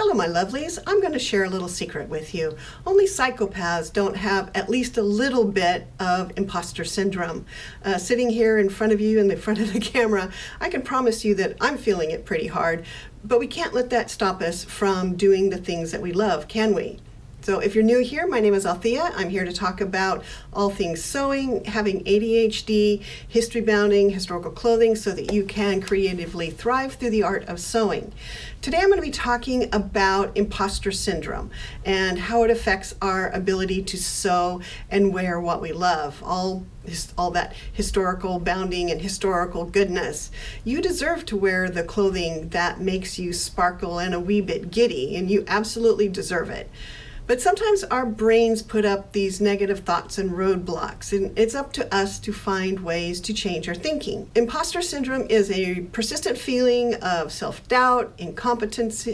Hello, my lovelies. I'm going to share a little secret with you. Only psychopaths don't have at least a little bit of imposter syndrome. Sitting here in front of you in the front of the camera, I can promise you that I'm feeling it pretty hard, but we can't let that stop us from doing the things that we love, can we? So if you're new here, my name is Althea. I'm here to talk about all things sewing, having ADHD, history bounding, historical clothing, so that you can creatively thrive through the art of sewing. Today I'm going to be talking about imposter syndrome and how it affects our ability to sew and wear what we love. All that historical bounding and historical goodness. You deserve to wear the clothing that makes you sparkle and a wee bit giddy, and you absolutely deserve it. But sometimes our brains put up these negative thoughts and roadblocks, and it's up to us to find ways to change our thinking. Imposter syndrome is a persistent feeling of self-doubt, incompetence,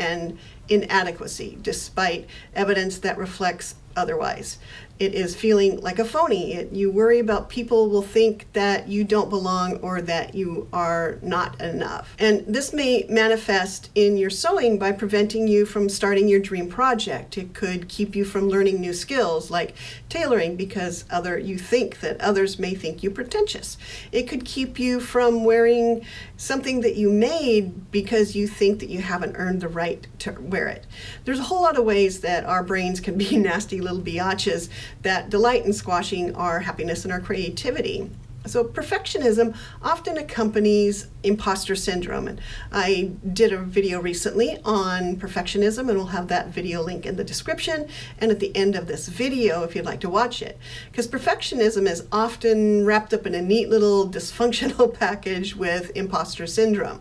and inadequacy, despite evidence that reflects otherwise. It is feeling like a phony. You worry about people will think that you don't belong or that you are not enough. And this may manifest in your sewing by preventing you from starting your dream project. It could keep you from learning new skills like tailoring because you think that others may think you pretentious. It could keep you from wearing something that you made because you think that you haven't earned the right to wear it. There's a whole lot of ways that our brains can be nasty little biatches that delight in squashing our happiness and our creativity. So perfectionism often accompanies imposter syndrome. And I did a video recently on perfectionism, and we'll have that video link in the description and at the end of this video if you'd like to watch it. Because perfectionism is often wrapped up in a neat little dysfunctional package with imposter syndrome.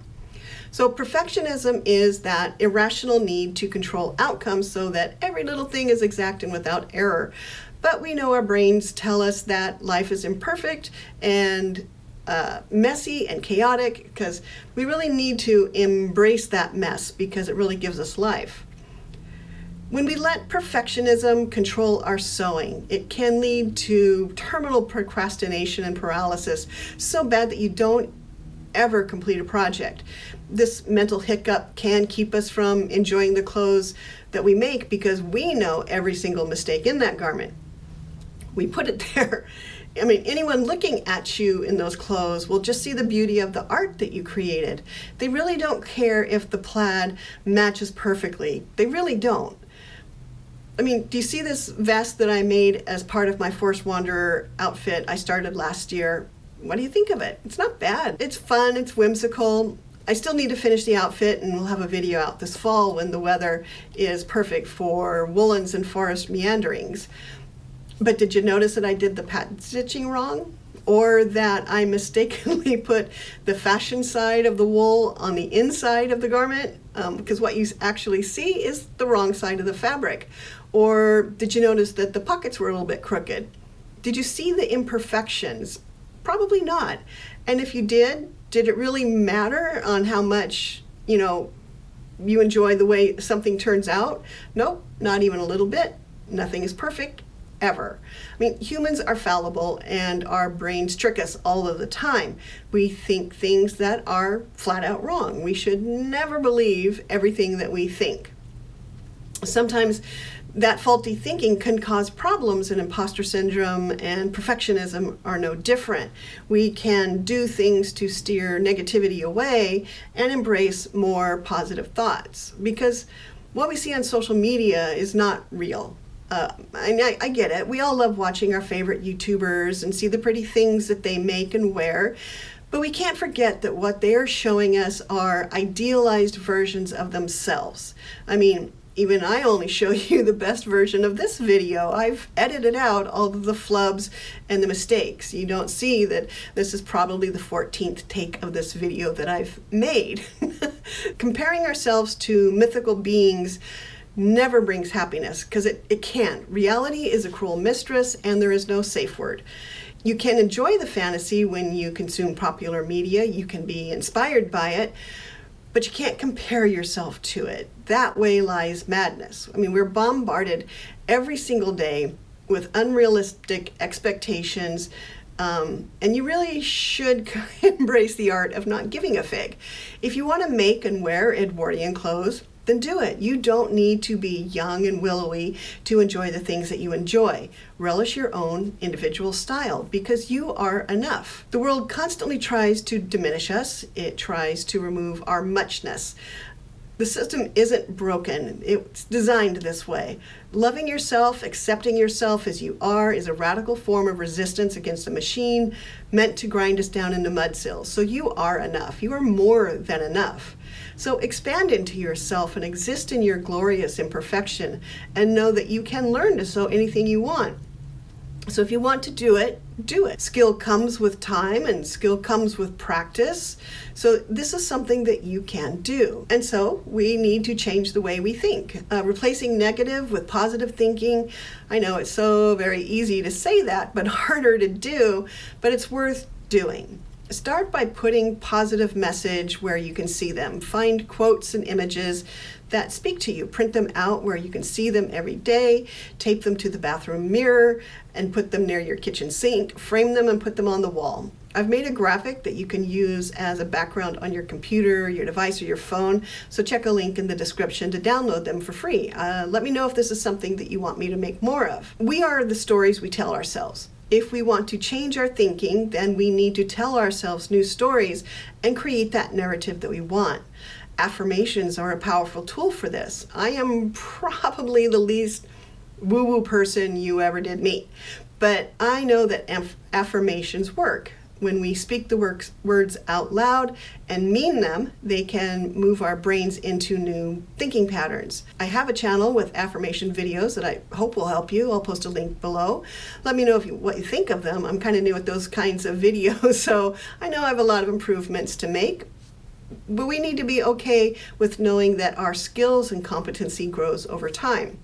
So perfectionism is that irrational need to control outcomes so that every little thing is exact and without error. But we know our brains tell us that life is imperfect and messy and chaotic, because we really need to embrace that mess because it really gives us life. When we let perfectionism control our sewing, it can lead to terminal procrastination and paralysis so bad that you don't ever complete a project. This mental hiccup can keep us from enjoying the clothes that we make because we know every single mistake in that garment. We put it there. I mean, anyone looking at you in those clothes will just see the beauty of the art that you created. They really don't care if the plaid matches perfectly. They really don't. I mean, do you see this vest that I made as part of my Forest Wanderer outfit I started last year? What do you think of it? It's not bad. It's fun, it's whimsical. I still need to finish the outfit, and we'll have a video out this fall when the weather is perfect for woolens and forest meanderings. But did you notice that I did the pattern stitching wrong? Or that I mistakenly put the fashion side of the wool on the inside of the garment? Because what you actually see is the wrong side of the fabric. Or did you notice that the pockets were a little bit crooked? Did you see the imperfections? Probably not. And if you did it really matter on how much, you enjoy the way something turns out? Nope, not even a little bit. Nothing is perfect, ever. I mean, humans are fallible and our brains trick us all of the time. We think things that are flat out wrong. We should never believe everything that we think. Sometimes that faulty thinking can cause problems, and imposter syndrome and perfectionism are no different. We can do things to steer negativity away and embrace more positive thoughts, because what we see on social media is not real. I get it. We all love watching our favorite YouTubers and see the pretty things that they make and wear. But we can't forget that what they are showing us are idealized versions of themselves. I mean, even I only show you the best version of this video. I've edited out all of the flubs and the mistakes. You don't see that this is probably the 14th take of this video that I've made. Comparing ourselves to mythical beings never brings happiness, because it can't. Reality is a cruel mistress, and there is no safe word. You can enjoy the fantasy when you consume popular media. You can be inspired by it, but you can't compare yourself to it. That way lies madness. I mean, we're bombarded every single day with unrealistic expectations, and you really should embrace the art of not giving a fig. If you want to make and wear Edwardian clothes, then do it. You don't need to be young and willowy to enjoy the things that you enjoy. Relish your own individual style because you are enough. The world constantly tries to diminish us. It tries to remove our muchness. The system isn't broken. It's designed this way. Loving yourself, accepting yourself as you are, is a radical form of resistance against a machine meant to grind us down into mud sills. So you are enough. You are more than enough. So expand into yourself and exist in your glorious imperfection and know that you can learn to sew anything you want. So if you want to do it, do it. Skill comes with time and skill comes with practice. So this is something that you can do. And so we need to change the way we think. Replacing negative with positive thinking. I know it's so very easy to say that, but harder to do, but it's worth doing. Start by putting positive message where you can see them. Find quotes and images that speak to you. Print them out where you can see them every day. Tape them to the bathroom mirror and put them near your kitchen sink. Frame them and put them on the wall. I've made a graphic that you can use as a background on your computer, your device, or your phone. So check a link in the description to download them for free. Let me know if this is something that you want me to make more of. We are the stories we tell ourselves. If we want to change our thinking, then we need to tell ourselves new stories and create that narrative that we want. Affirmations are a powerful tool for this. I am probably the least woo-woo person you ever did meet, but I know that affirmations work. When we speak the words out loud and mean them, they can move our brains into new thinking patterns. I have a channel with affirmation videos that I hope will help you. I'll post a link below. Let me know what you think of them. I'm kind of new at those kinds of videos, so I know I have a lot of improvements to make. But we need to be okay with knowing that our skills and competency grows over time.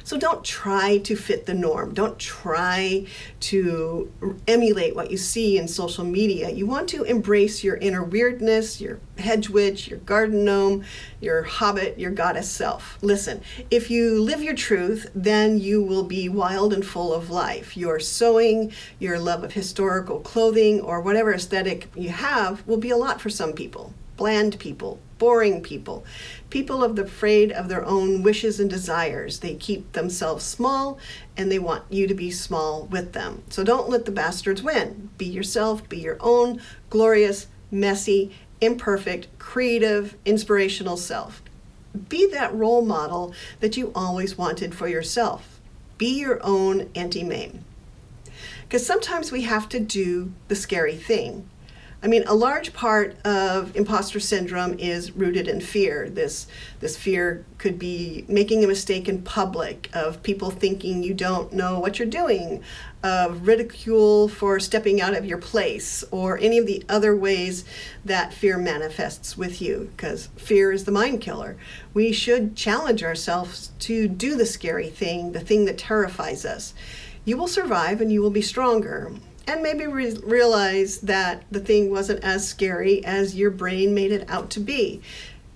So don't try to fit the norm. Don't try to emulate what you see in social media. You want to embrace your inner weirdness, your hedge witch, your garden gnome, your hobbit, your goddess self. Listen, if you live your truth, then you will be wild and full of life. Your sewing, your love of historical clothing, or whatever aesthetic you have will be a lot for some people. Bland people, boring people, people afraid of their own wishes and desires. They keep themselves small and they want you to be small with them. So don't let the bastards win. Be yourself, be your own glorious, messy, imperfect, creative, inspirational self. Be that role model that you always wanted for yourself. Be your own Auntie Mame. Because sometimes we have to do the scary thing. I mean, a large part of imposter syndrome is rooted in fear. This fear could be making a mistake in public, of people thinking you don't know what you're doing, of ridicule for stepping out of your place, or any of the other ways that fear manifests with you, because fear is the mind killer. We should challenge ourselves to do the scary thing, the thing that terrifies us. You will survive and you will be stronger. And maybe realize that the thing wasn't as scary as your brain made it out to be.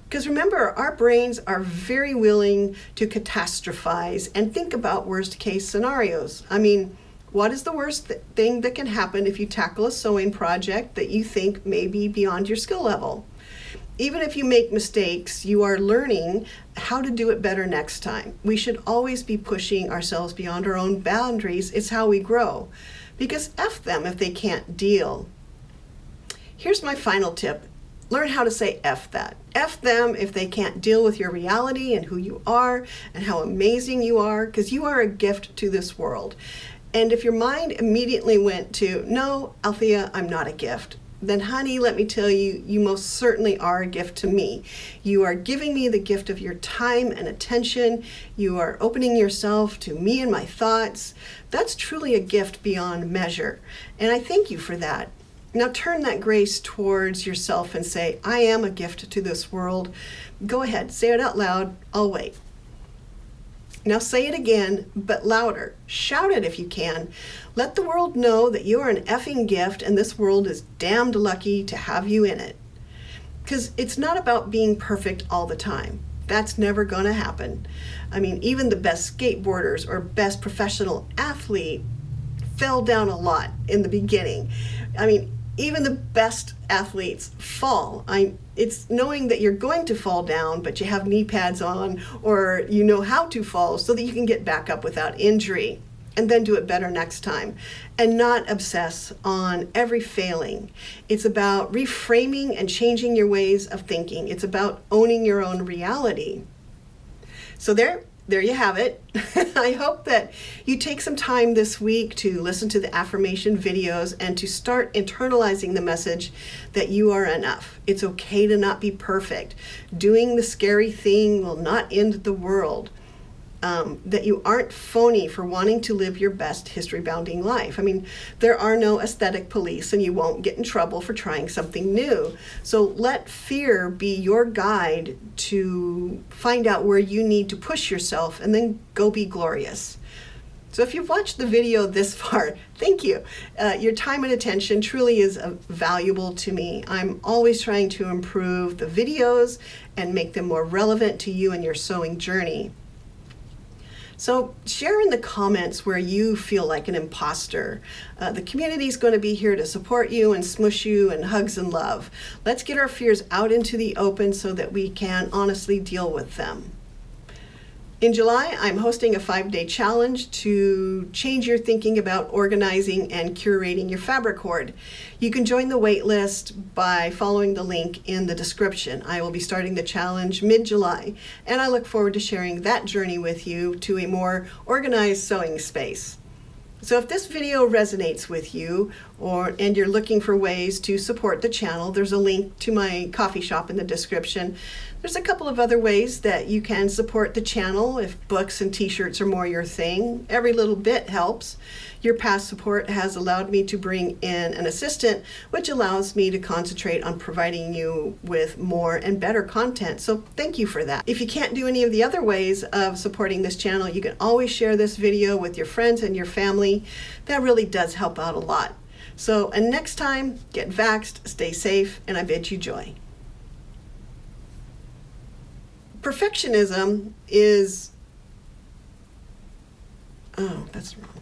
Because remember, our brains are very willing to catastrophize and think about worst case scenarios. I mean, what is the worst thing that can happen if you tackle a sewing project that you think may be beyond your skill level? Even if you make mistakes, you are learning how to do it better next time. We should always be pushing ourselves beyond our own boundaries. It's how we grow. Because F them if they can't deal. Here's my final tip. Learn how to say F that. F them if they can't deal with your reality and who you are and how amazing you are, because you are a gift to this world. And if your mind immediately went to, no, Althea, I'm not a gift, then honey, let me tell you, you most certainly are a gift to me. You are giving me the gift of your time and attention. You are opening yourself to me and my thoughts. That's truly a gift beyond measure. And I thank you for that. Now turn that grace towards yourself and say, I am a gift to this world. Go ahead, say it out loud. I'll wait. Now say it again, but louder. Shout it if you can. Let the world know that you are an effing gift and this world is damned lucky to have you in it. Because it's not about being perfect all the time. That's never going to happen. I mean, even the best skateboarders or best professional athlete fell down a lot in the beginning. I mean, even the best athletes fall. It's knowing that you're going to fall down, but you have knee pads on, or you know how to fall so that you can get back up without injury, and then do it better next time, and not obsess on every failing. It's about reframing and changing your ways of thinking. It's about owning your own reality. So there you have it. I hope that you take some time this week to listen to the affirmation videos and to start internalizing the message that you are enough. It's okay to not be perfect. Doing the scary thing will not end the world. That you aren't phony for wanting to live your best history-bounding life. I mean, there are no aesthetic police, and you won't get in trouble for trying something new. So let fear be your guide to find out where you need to push yourself, and then go be glorious. So if you've watched the video this far, thank you. Your time and attention truly is valuable to me. I'm always trying to improve the videos and make them more relevant to you and your sewing journey. So share in the comments where you feel like an imposter. The community is going to be here to support you and smush you, and hugs and love. Let's get our fears out into the open so that we can honestly deal with them. In July, I'm hosting a 5-day challenge to change your thinking about organizing and curating your fabric hoard. You can join the wait list by following the link in the description. I will be starting the challenge mid-July, and I look forward to sharing that journey with you to a more organized sewing space. So if this video resonates with you, and you're looking for ways to support the channel, there's a link to my coffee shop in the description. There's a couple of other ways that you can support the channel if books and t-shirts are more your thing. Every little bit helps. Your past support has allowed me to bring in an assistant, which allows me to concentrate on providing you with more and better content. So thank you for that. If you can't do any of the other ways of supporting this channel, you can always share this video with your friends and your family. That really does help out a lot. So, and next time, get vaxxed, stay safe, and I bid you joy. Perfectionism is, oh, that's wrong.